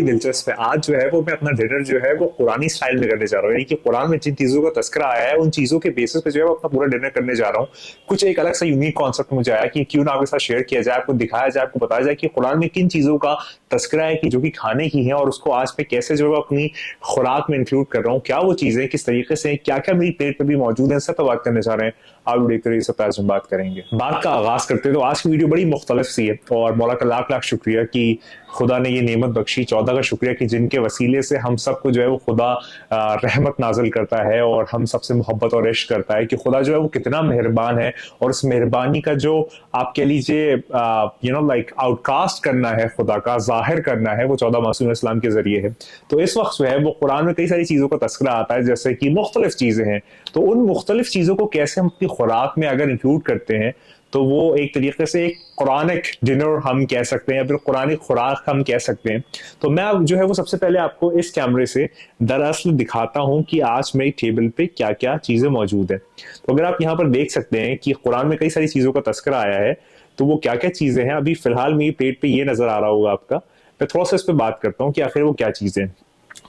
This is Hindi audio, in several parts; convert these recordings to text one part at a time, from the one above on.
दिलचस्प है। आज जो है वो मैं अपना डिनर जो है वो कुरानी स्टाइल में करने जा रहा हूँ, यानी कि कुरान में जिन चीजों का तस्करा आया है उन चीजों के बेसिस पे जो है वो अपना पूरा डिनर करने जा रहा हूँ। कुछ एक अलग सा यूनिक कॉन्सेप्ट मुझे आया कि क्यों ना आपके साथ शेयर किया जाए, आपको दिखाया जाए, आपको बताया जाए कि कुरान में किन चीजों का तस्करा है कि जो कि खाने की है, और उसको आज मैं कैसे जो है अपनी खुराक में इंक्लूड कर रहा हूँ, क्या वो चीजें किस तरीके से, क्या क्या मेरी प्लेट पे भी मौजूद है, सब पे बात करने जा रहे हैं। आप देखकर ये सब पे आज हम बात करेंगे। बात का आगाज करते हैं तो आज की वीडियो बड़ी मुख्तलिफ सी है, और मौला का लाख लाख शुक्रिया कि खुदा ने ये नेमत बख्शी, 14 का शुक्रिया कि जिनके वसीले से हम सबको जो है वो खुदा रहमत नाजिल करता है और हम सबसे मोहब्बत और इश्क करता है, कि खुदा जो है वो कितना मेहरबान है। और उस मेहरबानी का जो आप कह लीजिए लाइक आउटकास्ट करना है, खुदा का जाहिर करना है, वो 14 मासूम इस्लाम के जरिए है। तो इस वक्त जो है वो कुरान में कई सारी चीज़ों का तस्करा आता है, जैसे कि मुख्तलिफ चीज़ें हैं। तो उन मुख्तलिफ चीज़ों को कैसे हम अपनी खुराक में अगर इंक्लूड करते हैं तो वो एक तरीके से एक कुरानिक डिनर हम कह सकते हैं या फिर कुरानिक खुराक हम कह सकते हैं। तो मैं अब जो है वो सबसे पहले आपको इस कैमरे से दरअसल दिखाता हूं कि आज मेरी टेबल पे क्या क्या चीज़ें मौजूद है। तो अगर आप यहाँ पर देख सकते हैं कि कुरान में कई सारी चीज़ों का तस्करा आया है, तो वो क्या क्या चीज़ें हैं अभी फिलहाल मेरी प्लेट पे ये नजर आ रहा होगा आपका। मैं थोड़ा सा इस पर बात करता हूँ कि आखिर वो क्या चीज़ें हैं।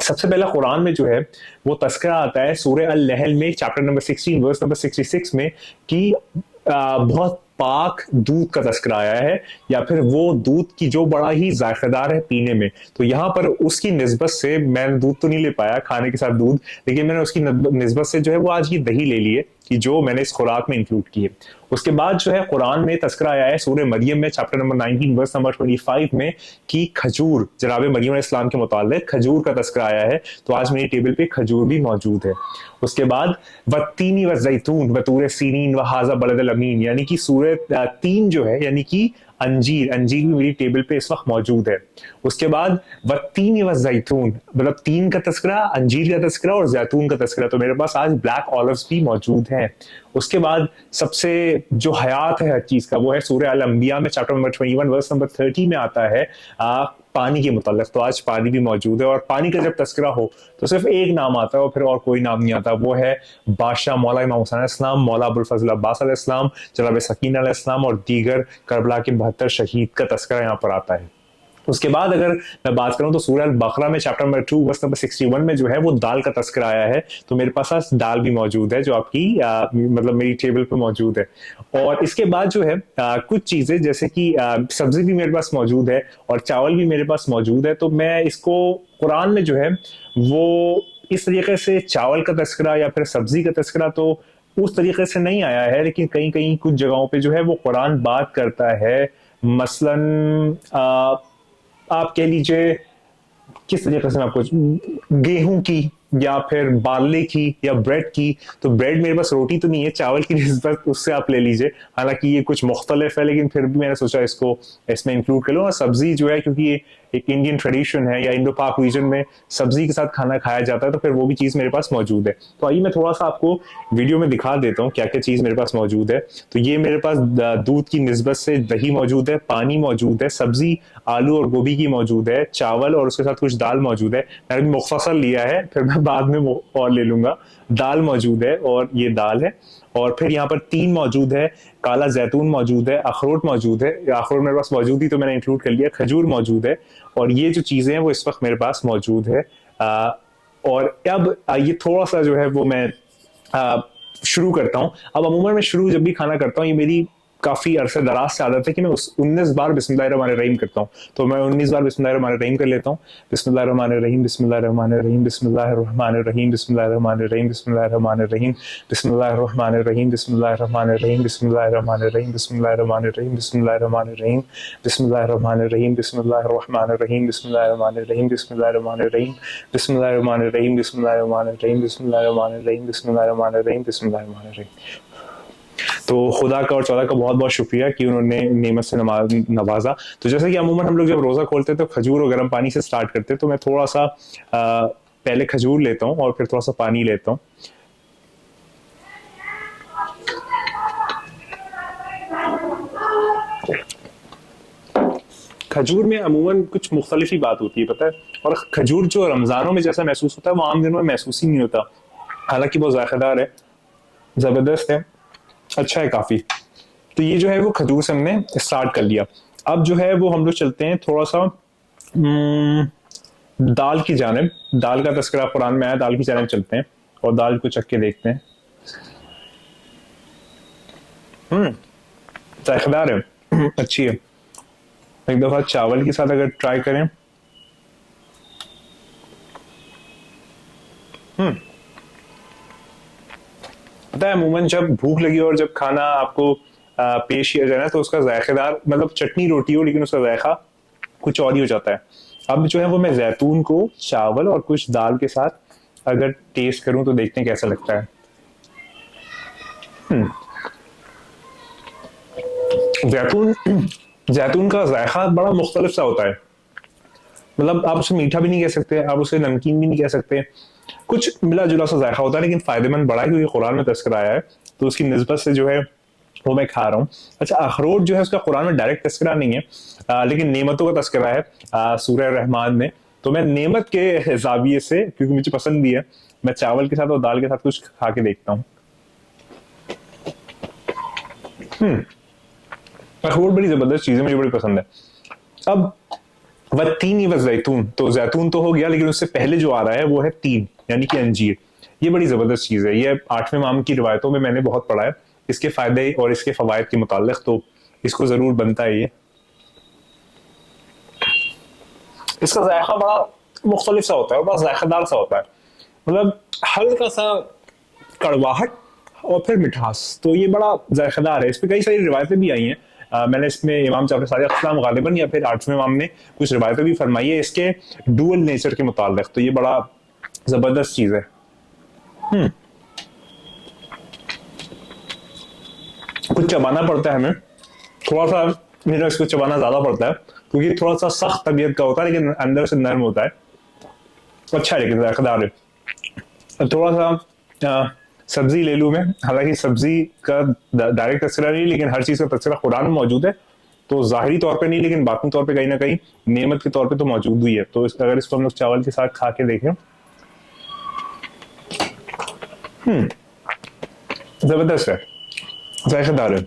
सबसे पहला कुरान में जो है वो तस्करा आता है सूरह अल नहल में, चैप्टर नंबर 16 वर्स नंबर 66 में, कि बहुत पाक दूध का तस्करा आया है, या फिर वो दूध की जो बड़ा ही जायकेदार है पीने में। तो यहाँ पर उसकी निस्बत से, मैंने दूध तो नहीं ले पाया खाने के साथ दूध, लेकिन मैंने उसकी निस्बत से जो है वो आज ये दही ले ली है कि जो मैंने इस खुराक में इंक्लूड की है। उसके बाद जो है कुरान में तस्करा आया है सूरह मरियम में, चैप्टर नंबर 19 वर्स नंबर 25 में, कि खजूर, जनाब मरियम अलैहिस्सलाम के मुतालिक खजूर का तस्करा आया है। तो आज मेरी टेबल पे खजूर भी मौजूद है। उसके बाद वत्तीनी व जैतून व तूर सीनीन व हाजा बलदल अमीन, यानी कि सूरह तीन जो है, यानी कि अंजीर, अंजीर भी मेरी टेबल पे इस वक्त मौजूद है। उसके बाद वत्तीन व जैतून, मतलब तीन का तस्करा, अंजीर का तस्करा और जैतून का तस्करा। तो मेरे पास आज ब्लैक ऑलिव्स भी मौजूद हैं। उसके बाद सबसे जो हयात है हर चीज का, वो है सूरह अल अंबिया में, चैप्टर नंबर 21 वर्स नंबर 30 में आता है पानी के मुताल्लिक। तो आज पानी भी मौजूद है, और पानी का जब तस्करा हो तो सिर्फ एक नाम आता है और फिर और कोई नाम नहीं आता, वो है बादशाह मौला इमाम हुसैन अलैहिस्सलाम, मौला अबुल फजल अब्बास अलैहिस्सलाम, जनाब सकीना अलैहिस्सलाम और दीगर करबला के 72 शहीद का तस्करा यहाँ पर आता है। उसके बाद अगर मैं बात करूं तो सूरह अल बकरा में, चैप्टर नंबर 2 वर्स नंबर 61 में जो है वो दाल का तस्करा आया है। तो मेरे पास आज दाल भी मौजूद है जो आपकी मतलब मेरी टेबल पे मौजूद है। और इसके बाद जो है कुछ चीजें जैसे कि सब्जी भी मेरे पास मौजूद है और चावल भी मेरे पास मौजूद है। तो मैं इसको कुरान में जो है वो इस तरीके से चावल का तस्करा या फिर सब्जी का तस्करा तो उस तरीके से नहीं आया है, लेकिन कहीं कहीं कुछ जगहों पे जो है वो कुरान बात करता है। मसलन आप कह लीजिए, किस तरीके से मैं आपको, गेहूं की या फिर बार्ले की या ब्रेड की। तो ब्रेड मेरे पास रोटी तो नहीं है, चावल की निस्बत उससे आप ले लीजिए। हालांकि ये कुछ मुख्तलिफ है, लेकिन फिर भी मैंने सोचा इसको इसमें इंक्लूड कर लूँ। और सब्जी जो है, क्योंकि ये एक इंडियन ट्रेडिशन है या इंडो पाक रीजन में सब्जी के साथ खाना खाया जाता है, तो फिर वो भी चीज़ मेरे पास मौजूद है। तो आइए मैं थोड़ा सा आपको वीडियो में दिखा देता हूँ क्या क्या चीज़ मेरे पास मौजूद है। तो ये मेरे पास दूध की निस्बत से दही मौजूद है, पानी मौजूद है, सब्जी आलू और गोभी की मौजूद है, चावल और उसके साथ कुछ दाल मौजूद है। मैंने भी मुख्तसर लिया है, फिर मैं बाद में और ले लूंगा। दाल मौजूद है और ये दाल है। और फिर यहाँ पर तीन मौजूद है, काला जैतून मौजूद है, अखरोट मौजूद है, अखरोट मेरे पास मौजूद ही तो मैंने इंक्लूड कर लिया, खजूर मौजूद है। और ये जो चीज़ें हैं वो इस वक्त मेरे पास मौजूद है। और अब ये थोड़ा सा जो है वो मैं शुरू करता हूँ। अब अमूमन मैं शुरू जब भी खाना करता हूँ, ये मेरी काफी अरसे दराज से आदत है कि मैं 19 बार बिस्मिल्लाहिर्रहमानिर्रहीम करता हूँ। तो मैं 19 बार बिस्मिल्लाहिर्रहमानिर्रहीम कर लेता हूँ। बिस्मिल्लाहिर्रहमानिर्रहीम, बिस्मिल्लाहिर्रहमानिर्रहीम, बिस्मिल्लाहिर्रहमानिर्रहीम, बिस्मिल्लाहिर्रहमानिर्रहीम, बिस्मिल्लाहिर्रहमानिर्रहीम, बिस्मिल्लाहिर्रहमानिर्रहीम, बिस्मिल्लाहिर्रहमानिर्रहीम, बिस्मिल्लाहिर्रहमानिर्रहीम, बिस्मिल्लाहिर्रहमानिर्रहीम, बिस्मिल्लाहिर्रहमानिर्रहीम, बिस्मिल्लाहिर्रहमानिर्रहीम, बिस्मिल्लाहिर्रहमानिर्रहीम, बिस्मिल्लाहिर्रहमानिर्रहीम, बिस्मिल्लाहिर्रहमानिर्रहीम, बिस्मिल्लाहिर्रहमानिर्रहीम, बिस्मिल्लाहिर्रहमानिर्रहीम, बिस्मिल्लाहिर्रहमानिर्रहीम, बिस्मिल्लाहिर्रहमानिर्रहीम, बिस्मिल्लाहिर्रहमानिर्रहीम। तो खुदा का और चौदह का बहुत बहुत शुक्रिया कि उन्होंने नेमत से नवाजा। तो जैसे कि अमूमन हम लोग जब रोज़ा खोलते हैं तो खजूर और गर्म पानी से स्टार्ट करते हैं। तो मैं थोड़ा सा पहले खजूर लेता हूँ और फिर थोड़ा सा पानी लेता हूँ। खजूर में अमूमन कुछ मुख्तलिफ ही बात होती है, पता है। और खजूर जो रमज़ानों में जैसा महसूस होता है वो आम दिनों में महसूस ही नहीं होता। हालांकि बहुत जायकेदार है, ज़बरदस्त है, अच्छा है काफ़ी। तो ये जो है वो खजूर से हमने स्टार्ट कर लिया। अब जो है वो हम लोग चलते हैं थोड़ा सा दाल की जानिब, दाल का तस्करा कुरान में आया, दाल की जानिब चलते हैं और दाल को चख के देखते हैं। जायकेदार है, अच्छी है। एक दफा चावल के साथ अगर ट्राई करें, पता है अमूमन जब भूख लगी और जब खाना आपको पेश किया जाए ना, तो उसका जायकेदार मतलब चटनी रोटी हो लेकिन उसका जायका कुछ और ही हो जाता है। अब जो है वो मैं जैतून को चावल और कुछ दाल के साथ अगर टेस्ट करूं तो देखते हैं कैसा लगता है। जैतून जैतून का जायका बड़ा मुख्तलिफ सा होता है। मतलब आप उसे मीठा भी नहीं कह सकते, आप उसे नमकीन भी नहीं कह सकते, कुछ मिला जुला सा जायका होता है, लेकिन फायदेमंद बड़ा है क्योंकि कुरान में तस्करा आया है, तो उसकी निस्बत से जो है वो मैं खा रहा हूँ। अच्छा, अखरोट जो है उसका कुरान में डायरेक्ट तस्करा नहीं है, लेकिन नेमतों का तस्करा है सूरह रहमान में। तो मैं नेमत के जाविये से, क्योंकि मुझे पसंद भी है, मैं चावल के साथ और दाल के साथ कुछ खा के देखता हूँ। अखरोट बड़ी जबरदस्त चीज है, मुझे बड़ी पसंद है। अब वत्तीनी व जैतून, तो जैतून तो हो गया, लेकिन उससे पहले जो आ रहा है वो है तीन, यानी कि अंजीर। ये बड़ी जबरदस्त चीज है, ये 8वें इमाम की रिवायतों में मैंने बहुत पढ़ा है इसके फायदे और इसके फवायद के मुतालिक, तो इसको जरूर बनता है ये। इसका जायका बड़ा मुख्तलिफ सा होता है और बड़ा जायकेदार सा होता है, मतलब हल्का सा कड़वाहट और फिर मिठास, तो ये बड़ा जायकेदार है। इस पर कई सारी रिवायतें भी आई हैं। मैंने इसमें इमाम जाफर सादिक अलैहिस्सलाम गालिबन या फिर 8वें इमाम ने कुछ रिवायतें भी फरमाई है इसके डुअल नेचर के मुतालिक, तो ये बड़ा जबरदस्त चीज है। कुछ चबाना पड़ता है हमें, थोड़ा सा मेरा इसको चबाना ज्यादा पड़ता है क्योंकि थोड़ा सा सख्त तबीयत का होता है, लेकिन अंदर से नर्म होता है, अच्छा है, लेकिन जायकेदार है। थोड़ा सा सब्जी ले लूं मैं, हालांकि सब्जी का डायरेक्ट तस्करा नहीं, लेकिन हर चीज का तस्करा कुरान में मौजूद है, तो जाहिरी तौर पे नहीं लेकिन बातनी तौर पे कहीं ना कहीं नेमत के तौर पे तो मौजूद ही है। तो अगर इसको हम लोग चावल के साथ खा के देखें, जबरदस्त है, जायकेदार है।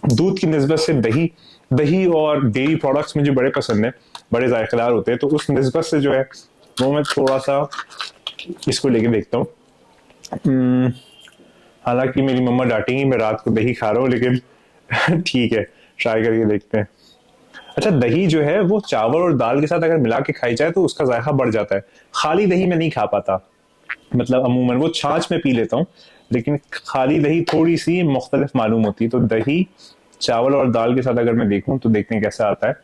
दूध की निस्बत से दही, दही और डेयरी प्रोडक्ट्स मुझे बड़े पसंद है, बड़े जायकेदार होते हैं, तो उस निस्बत से जो है वो मैं थोड़ा सा इसको लेके देखता हूँ। हालांकि मेरी मम्मा डांटेंगी मैं रात को दही खा रहा हूँ, लेकिन ठीक है, ट्राई करके देखते हैं। अच्छा, दही जो है वो चावल और दाल के साथ अगर मिला के खाई जाए तो उसका जायका बढ़ जाता है। खाली दही में नहीं खा पाता, मतलब अमूमन वो छाछ में पी लेता हूँ, लेकिन खाली दही थोड़ी सी मुख्तलिफ मालूम होती है। तो दही चावल और दाल के साथ अगर मैं देखूं तो देखते हैं कैसा आता है।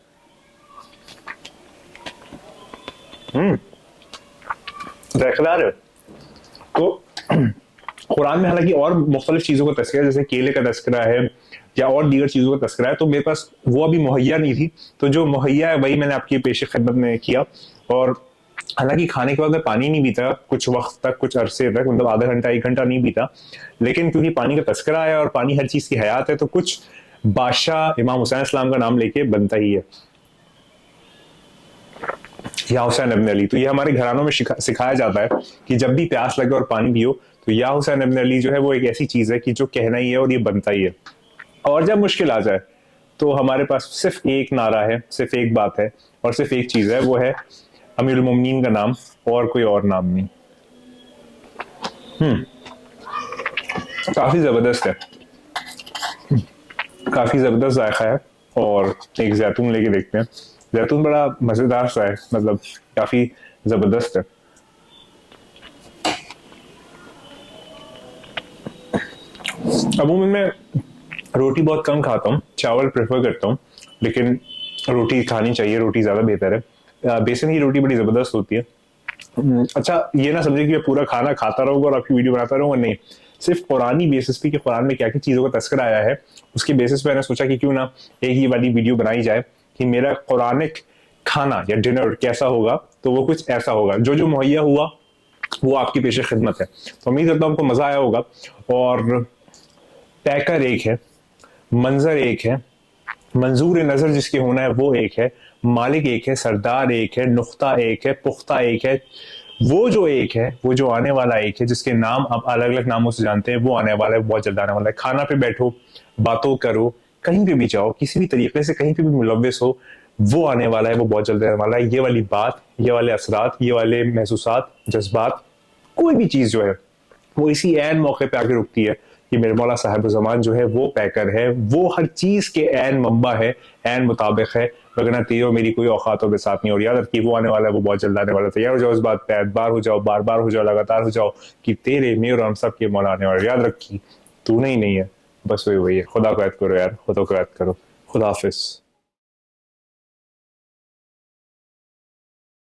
जायकेदार है। तो कुरान में हालांकि और मुख्तलिफ चीजों का तस्करा, जैसे केले का तस्करा है या और दीगर चीजों का तस्करा है, तो मेरे पास वो अभी मुहैया नहीं थी, तो जो मुहैया है वही मैंने आपकी पेश खिदमत में किया। और हालांकि खाने के बाद मैं पानी नहीं पीता कुछ वक्त तक, कुछ अरसे तक, मतलब आधा घंटा 1 घंटा नहीं पीता, लेकिन क्योंकि पानी का तस्करा है और पानी हर चीज की हयात है, तो कुछ बादशाह इमाम हुसैन इस्लाम का नाम लेके बनता ही है, या हुसैन इब्न अली। तो ये हमारे घरानों में सिखाया जाता है कि जब भी प्यास लगे और पानी पियो तो या हुसैन इब्न अली जो है वो एक ऐसी चीज है कि जो कहना ही है और ये बनता ही है। और जब मुश्किल आ जाए तो हमारे पास सिर्फ एक नारा है, सिर्फ एक बात है और सिर्फ एक चीज है, वो है अमीरुल मोमिनीन का नाम, और कोई और नाम नहीं। काफी जबरदस्त है, काफी जबरदस्त जायका है। और एक जैतून लेके देखते हैं, जैतून बड़ा मजेदार सा है, मतलब काफी जबरदस्त है। अमूमन मैं रोटी बहुत कम खाता हूँ, चावल प्रेफर करता हूँ, लेकिन रोटी खानी चाहिए, रोटी ज्यादा बेहतर है। बेसन की रोटी बड़ी जबरदस्त होती है। अच्छा, ये ना समझे कि मैं पूरा खाना खाता रहूंगा और आपकी वीडियो बनाता रहूंगा, नहीं, सिर्फ कुरानी बेसिस पे कि कुरान में क्या क्या चीजों का तस्करा आया है, उसके बेसिस पे मैंने सोचा कि क्यों ना एक ही वाली वीडियो बनाई जाए कि मेरा कुरानिक खाना या डिनर कैसा होगा। तो वो कुछ ऐसा होगा, जो जो मुहैया हुआ वो आपकी पेश खिदमत है। तो उम्मीद करता हूँ आपको मजा आया होगा। और पैकर एक है, मंजर एक है, मंजूर नजर जिसके होना है वो एक है, मालिक एक है, सरदार एक है, नुख्ता एक है, पुख्ता एक है, वो जो एक है, वो जो आने वाला एक है, जिसके नाम आप अलग अलग नामों से जानते हैं, वो आने वाला है, बहुत जल्द आने वाला है। खाना पे बैठो, बातों करो, कहीं पे भी जाओ, किसी भी तरीके से कहीं पे भी मुलव्वस हो, वो आने वाला है, वो बहुत जल्द आने वाला है। ये वाली बात, ये वाले असरात, ये वाले महसूसात, जज्बात, कोई भी चीज़ जो है वो इसी ऐन मौके पे आके रुकती है कि मेरे मौला साहिब ज़मान जो है वो पैकर है, वो हर चीज़ के ऐन मम्बा है, ऐन मुताबिक है, वरना तेरी और मेरी कोई औकातों के साथ नहीं। और याद रखिए वो आने वाला है, वो बहुत जल्द आने वाला है। तैयार हो जाओ इस बात पे, बार हो जाओ, बार बार हो जाओ, लगातार हो जाओ कि तेरे मेरे और हम सब के मौला आने वाले। याद रखिए तू नहीं है, बस वही है। खुदा को याद करो यार, खुदा को याद करो। खुदा हाफिज।